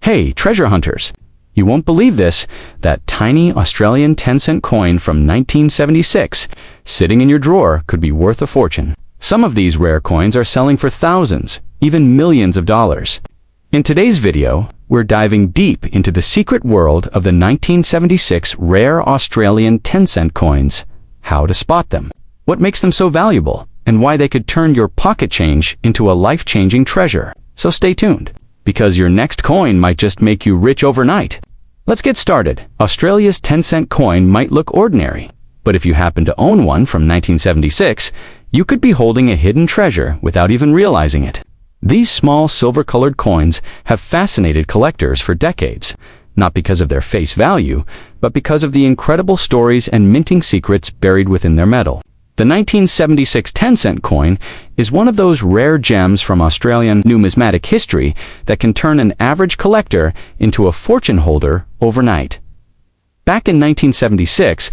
Hey, treasure hunters! You won't believe this, that tiny Australian 10-cent coin from 1976 sitting in your drawer could be worth a fortune. Some of these rare coins are selling for thousands, even millions of dollars. In today's video, we're diving deep into the secret world of the 1976 rare Australian 10-cent coins, how to spot them, what makes them so valuable, and why they could turn your pocket change into a life-changing treasure. So stay tuned, because your next coin might just make you rich overnight. Let's get started. Australia's 10-cent coin might look ordinary, but if you happen to own one from 1976, you could be holding a hidden treasure without even realizing it. These small silver-colored coins have fascinated collectors for decades, not because of their face value, but because of the incredible stories and minting secrets buried within their metal. The 1976 10-cent coin is one of those rare gems from Australian numismatic history that can turn an average collector into a fortune holder overnight. Back in 1976,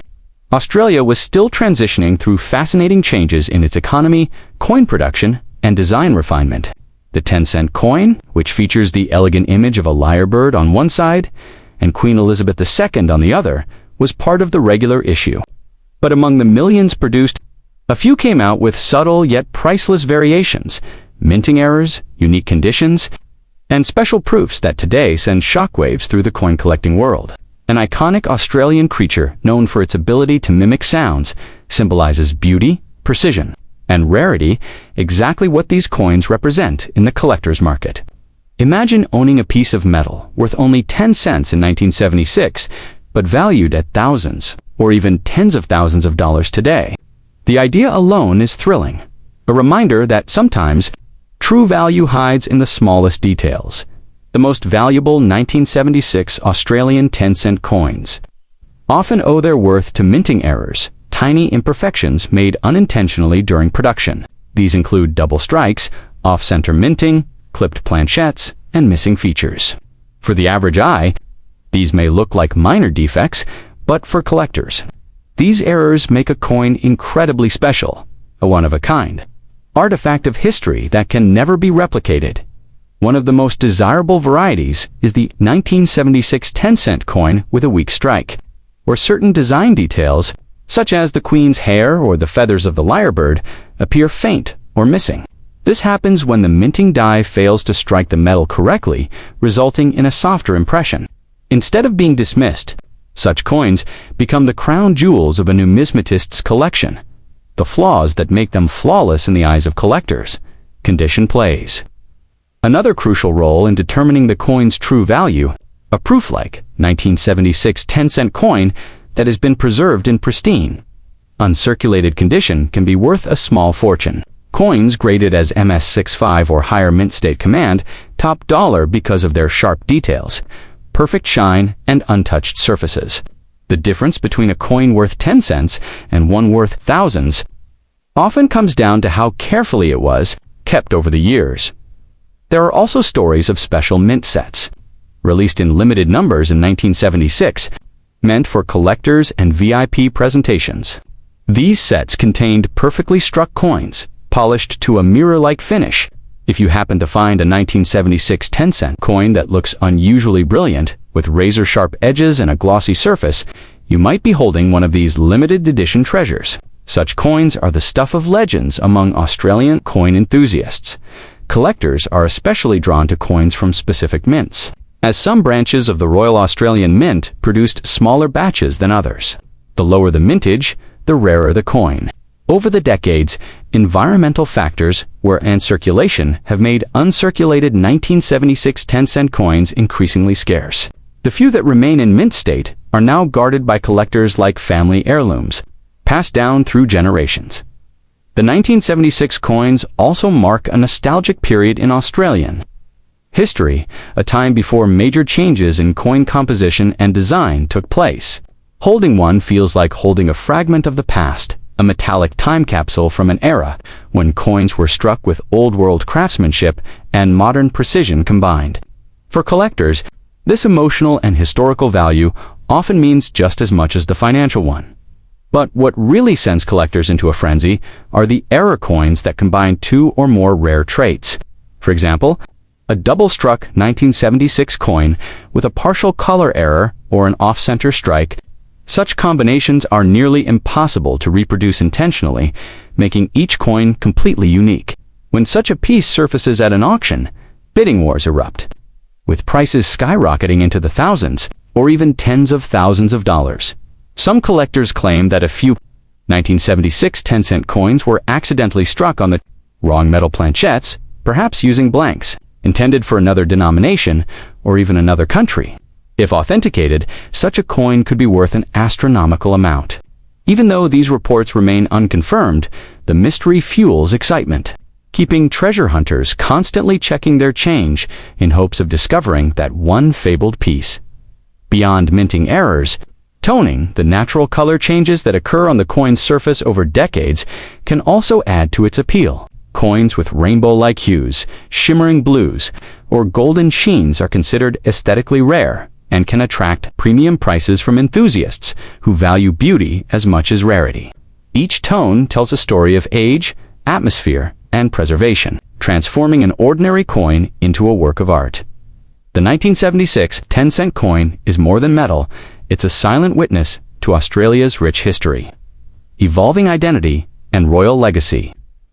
Australia was still transitioning through fascinating changes in its economy, coin production, and design refinement. The 10-cent coin, which features the elegant image of a lyrebird on one side and Queen Elizabeth II on the other, was part of the regular issue. But among the millions produced, a few came out with subtle yet priceless variations, minting errors, unique conditions, and special proofs that today send shockwaves through the coin collecting world. An iconic Australian creature known for its ability to mimic sounds symbolizes beauty, precision, and rarity, exactly what these coins represent in the collector's market. Imagine owning a piece of metal worth only 10 cents in 1976, but valued at thousands, or even tens of thousands of dollars today. The idea alone is thrilling, a reminder that sometimes true value hides in the smallest details. The most valuable 1976 Australian 10-cent coins often owe their worth to minting errors, tiny imperfections made unintentionally during production. These include double strikes, off-center minting, clipped planchettes, and missing features. For the average eye, these may look like minor defects, but for collectors, these errors make a coin incredibly special, a one-of-a-kind artifact of history that can never be replicated. One of the most desirable varieties is the 1976 10-cent coin with a weak strike, where certain design details, such as the Queen's hair or the feathers of the lyrebird, appear faint or missing. This happens when the minting die fails to strike the metal correctly, resulting in a softer impression. Instead of being dismissed, such coins become the crown jewels of a numismatist's collection. The flaws that make them flawless in the eyes of collectors. Condition plays another crucial role in determining the coin's true value. A proof-like 1976 10-cent coin that has been preserved in pristine, uncirculated condition can be worth a small fortune. Coins graded as MS65 or higher mint state command top dollar because of their sharp details, perfect shine, and untouched surfaces. The difference between a coin worth 10 cents and one worth thousands often comes down to how carefully it was kept over the years. There are also stories of special mint sets, released in limited numbers in 1976, meant for collectors and VIP presentations. These sets contained perfectly struck coins, polished to a mirror-like finish. If you happen to find a 1976 10-cent coin that looks unusually brilliant, with razor-sharp edges and a glossy surface, you might be holding one of these limited edition treasures. Such coins are the stuff of legends among Australian coin enthusiasts. Collectors are especially drawn to coins from specific mints, as some branches of the Royal Australian Mint produced smaller batches than others. The lower the mintage, the rarer the coin. Over the decades, environmental factors and circulation have made uncirculated 1976 10-cent coins increasingly scarce. The few that remain in mint state are now guarded by collectors like family heirlooms, passed down through generations. The 1976 coins also mark a nostalgic period in Australian history, a time before major changes in coin composition and design took place. Holding one feels like holding a fragment of the past, a metallic time capsule from an era when coins were struck with old-world craftsmanship and modern precision combined. For collectors, this emotional and historical value often means just as much as the financial one. But what really sends collectors into a frenzy are the error coins that combine two or more rare traits. For example, a double-struck 1976 coin with a partial color error or an off-center strike. Such combinations are nearly impossible to reproduce intentionally, making each coin completely unique. When such a piece surfaces at an auction, bidding wars erupt, with prices skyrocketing into the thousands or even tens of thousands of dollars. Some collectors claim that a few 1976 10-cent coins were accidentally struck on the wrong metal planchettes, perhaps using blanks, intended for another denomination or even another country. If authenticated, such a coin could be worth an astronomical amount. Even though these reports remain unconfirmed, the mystery fuels excitement, keeping treasure hunters constantly checking their change in hopes of discovering that one fabled piece. Beyond minting errors, toning, the natural color changes that occur on the coin's surface over decades, can also add to its appeal. Coins with rainbow-like hues, shimmering blues, or golden sheens are considered aesthetically rare and can attract premium prices from enthusiasts who value beauty as much as rarity. Each tone tells a story of age, atmosphere, and preservation, transforming an ordinary coin into a work of art. The 1976 10-cent coin is more than metal, it's a silent witness to Australia's rich history, evolving identity, and royal legacy.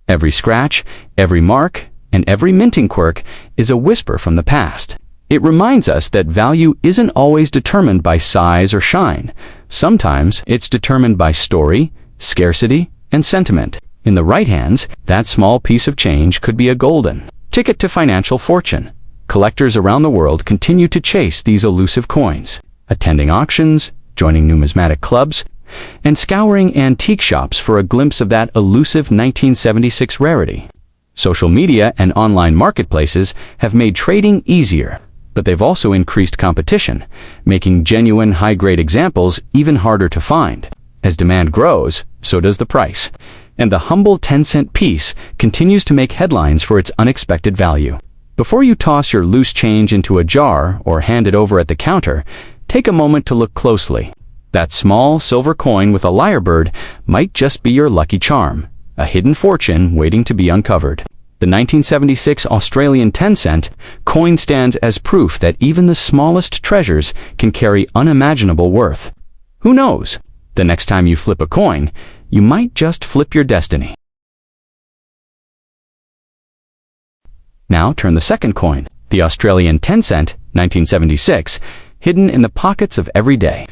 Every scratch, every mark, and every minting quirk is a whisper from the past. It reminds us that value isn't always determined by size or shine. Sometimes it's determined by story, scarcity, and sentiment. In the right hands, that small piece of change could be a golden ticket to financial fortune. Collectors around the world continue to chase these elusive coins, attending auctions, joining numismatic clubs, and scouring antique shops for a glimpse of that elusive 1976 rarity. Social media and online marketplaces have made trading easier, but they've also increased competition, making genuine high-grade examples even harder to find. As demand grows, so does the price, and the humble 10-cent piece continues to make headlines for its unexpected value. Before you toss your loose change into a jar or hand it over at the counter, take a moment to look closely. That small silver coin with a lyrebird might just be your lucky charm, a hidden fortune waiting to be uncovered. The 1976 Australian 10-cent coin stands as proof that even the smallest treasures can carry unimaginable worth. Who knows? The next time you flip a coin, you might just flip your destiny. Now turn the second coin, the Australian 10-cent, 1976, hidden in the pockets of every day.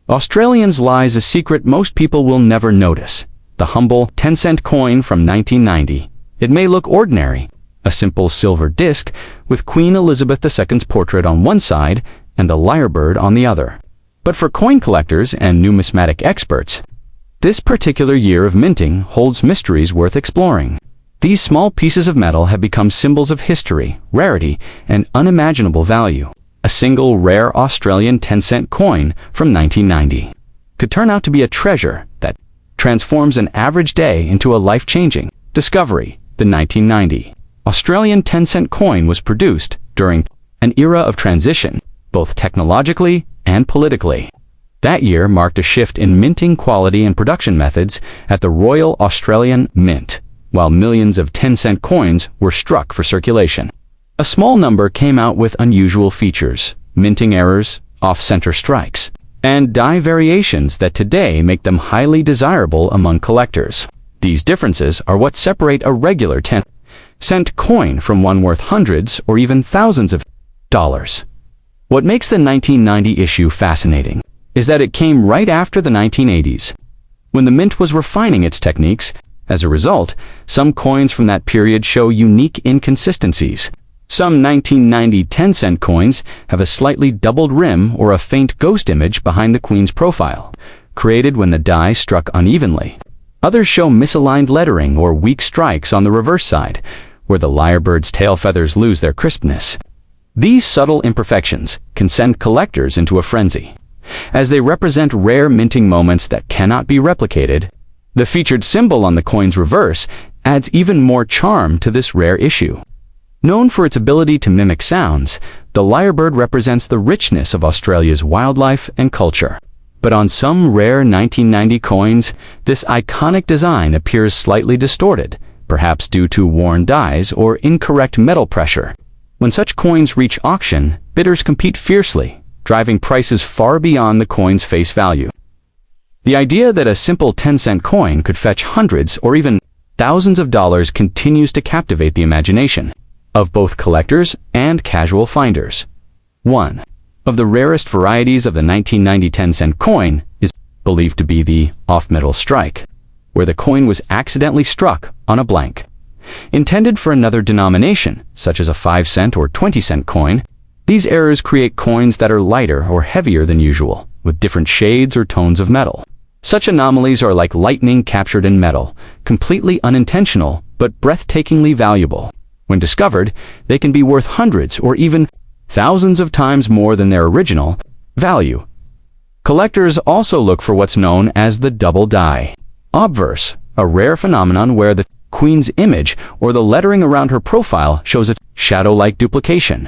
Australians lies a secret most people will never notice. The humble 10-cent coin from 1990. It may look ordinary, a simple silver disc with Queen Elizabeth II's portrait on one side and the lyrebird on the other. But for coin collectors and numismatic experts, this particular year of minting holds mysteries worth exploring. These small pieces of metal have become symbols of history, rarity, and unimaginable value. A single rare Australian 10-cent coin from 1990 could turn out to be a treasure that transforms an average day into a life-changing discovery. The 1990 Australian 10-cent coin was produced during an era of transition, both technologically and politically. That year marked a shift in minting quality and production methods at the Royal Australian Mint, while millions of 10-cent coins were struck for circulation. A small number came out with unusual features, minting errors, off-center strikes, and die variations that today make them highly desirable among collectors. These differences are what separate a regular 10-cent coin from one worth hundreds or even thousands of dollars. What makes the 1990 issue fascinating is that it came right after the 1980s, when the mint was refining its techniques. As a result, some coins from that period show unique inconsistencies. Some 1990 10-cent coins have a slightly doubled rim or a faint ghost image behind the Queen's profile, created when the die struck unevenly. Others show misaligned lettering or weak strikes on the reverse side, where the lyrebird's tail feathers lose their crispness. These subtle imperfections can send collectors into a frenzy, as they represent rare minting moments that cannot be replicated. The featured symbol on the coin's reverse adds even more charm to this rare issue. Known for its ability to mimic sounds, the lyrebird represents the richness of Australia's wildlife and culture. But on some rare 1990 coins, this iconic design appears slightly distorted, perhaps due to worn dies or incorrect metal pressure. When such coins reach auction, bidders compete fiercely, driving prices far beyond the coin's face value. The idea that a simple 10-cent coin could fetch hundreds or even thousands of dollars continues to captivate the imagination of both collectors and casual finders. One of the rarest varieties of the 1990 10-cent coin is believed to be the off-metal strike, where the coin was accidentally struck on a blank. Intended for another denomination, such as a 5-cent or 20-cent coin, these errors create coins that are lighter or heavier than usual, with different shades or tones of metal. Such anomalies are like lightning captured in metal, completely unintentional but breathtakingly valuable. When discovered, they can be worth hundreds or even thousands of times more than their original value. Collectors also look for what's known as the double die obverse, a rare phenomenon where the queen's image or the lettering around her profile shows a shadow-like duplication.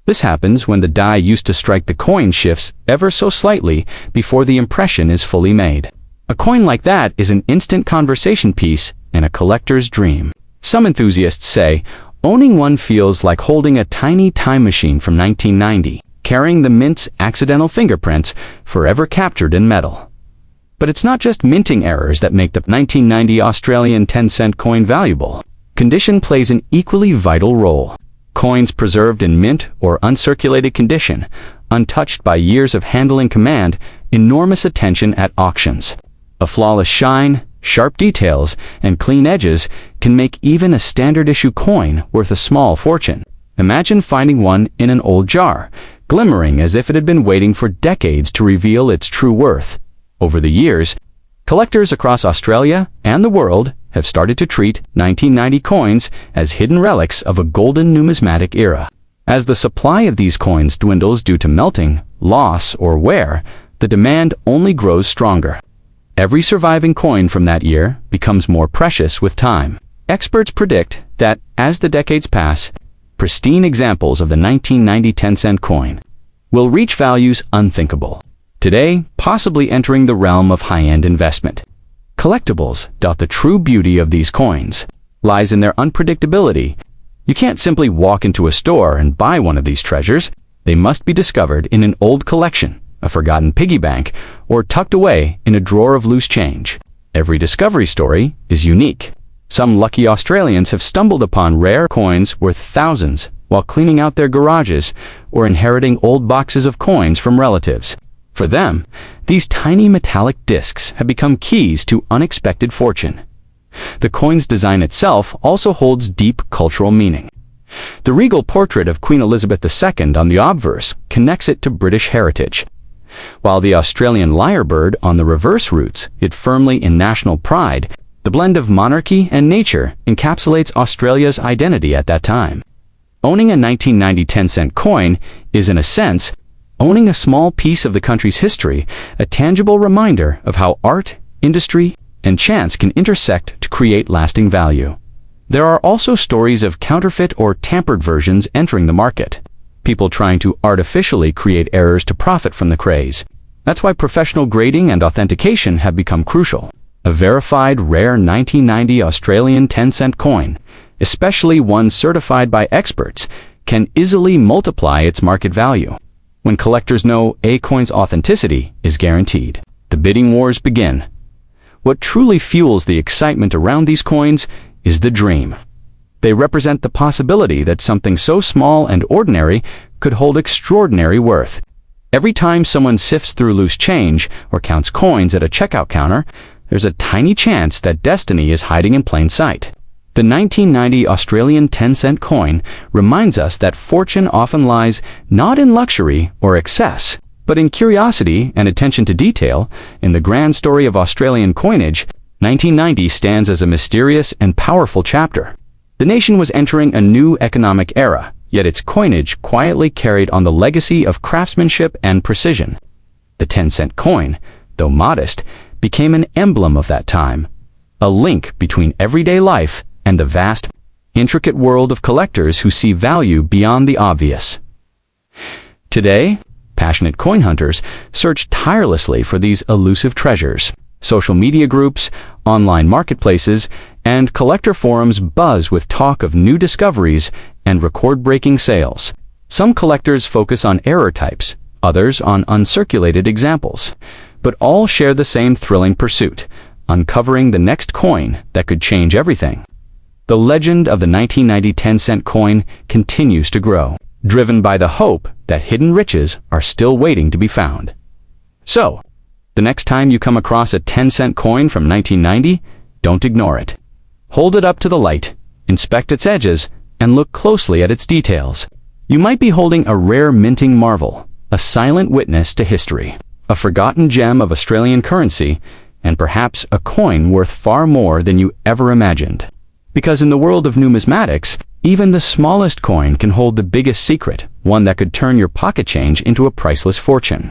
This happens when the die used to strike the coin shifts ever so slightly before the impression is fully made. A coin like that is an instant conversation piece and a collector's dream. Some enthusiasts say, owning one feels like holding a tiny time machine from 1990, carrying the mint's accidental fingerprints forever captured in metal. But it's not just minting errors that make the 1990 Australian 10-cent coin valuable. Condition plays an equally vital role. Coins preserved in mint or uncirculated condition, untouched by years of handling, command enormous attention at auctions. A flawless shine, sharp details, and clean edges can make even a standard-issue coin worth a small fortune. Imagine finding one in an old jar, glimmering as if it had been waiting for decades to reveal its true worth. Over the years, collectors across Australia and the world have started to treat 1990 coins as hidden relics of a golden numismatic era. As the supply of these coins dwindles due to melting, loss, or wear, the demand only grows stronger. Every surviving coin from that year becomes more precious with time. Experts predict that, as the decades pass, pristine examples of the 1990 10-cent coin will reach values unthinkable. Today, possibly entering the realm of high-end investment. Collectibles, the true beauty of these coins lies in their unpredictability. You can't simply walk into a store and buy one of these treasures. They must be discovered in an old collection, a forgotten piggy bank, or tucked away in a drawer of loose change. Every discovery story is unique. Some lucky Australians have stumbled upon rare coins worth thousands while cleaning out their garages or inheriting old boxes of coins from relatives. For them, these tiny metallic discs have become keys to unexpected fortune. The coin's design itself also holds deep cultural meaning. The regal portrait of Queen Elizabeth II on the obverse connects it to British heritage, while the Australian lyrebird on the reverse roots it firmly in national pride. The blend of monarchy and nature encapsulates Australia's identity at that time. Owning a 1990 10-cent coin is, in a sense, owning a small piece of the country's history, a tangible reminder of how art, industry, and chance can intersect to create lasting value. There are also stories of counterfeit or tampered versions entering the market, people trying to artificially create errors to profit from the craze. That's why professional grading and authentication have become crucial. A verified rare 1990 Australian 10-cent coin, especially one certified by experts, can easily multiply its market value. When collectors know a coin's authenticity is guaranteed, the bidding wars begin. What truly fuels the excitement around these coins is the dream. They represent the possibility that something so small and ordinary could hold extraordinary worth. Every time someone sifts through loose change or counts coins at a checkout counter, there's a tiny chance that destiny is hiding in plain sight. The 1990 Australian 10-cent coin reminds us that fortune often lies not in luxury or excess, but in curiosity and attention to detail. In the grand story of Australian coinage, 1990 stands as a mysterious and powerful chapter. The nation was entering a new economic era, yet its coinage quietly carried on the legacy of craftsmanship and precision. The 10-cent coin, though modest, became an emblem of that time, a link between everyday life and the vast, intricate world of collectors who see value beyond the obvious. Today, passionate coin hunters search tirelessly for these elusive treasures. Social media groups, online marketplaces, and collector forums buzz with talk of new discoveries and record-breaking sales. Some collectors focus on error types, others on uncirculated examples, but all share the same thrilling pursuit, uncovering the next coin that could change everything. The legend of the 1990 10-cent coin continues to grow, driven by the hope that hidden riches are still waiting to be found. So, the next time you come across a 10-cent coin from 1990, don't ignore it. Hold it up to the light, inspect its edges, and look closely at its details. You might be holding a rare minting marvel, a silent witness to history, a forgotten gem of Australian currency, and perhaps a coin worth far more than you ever imagined. Because in the world of numismatics, even the smallest coin can hold the biggest secret, one that could turn your pocket change into a priceless fortune.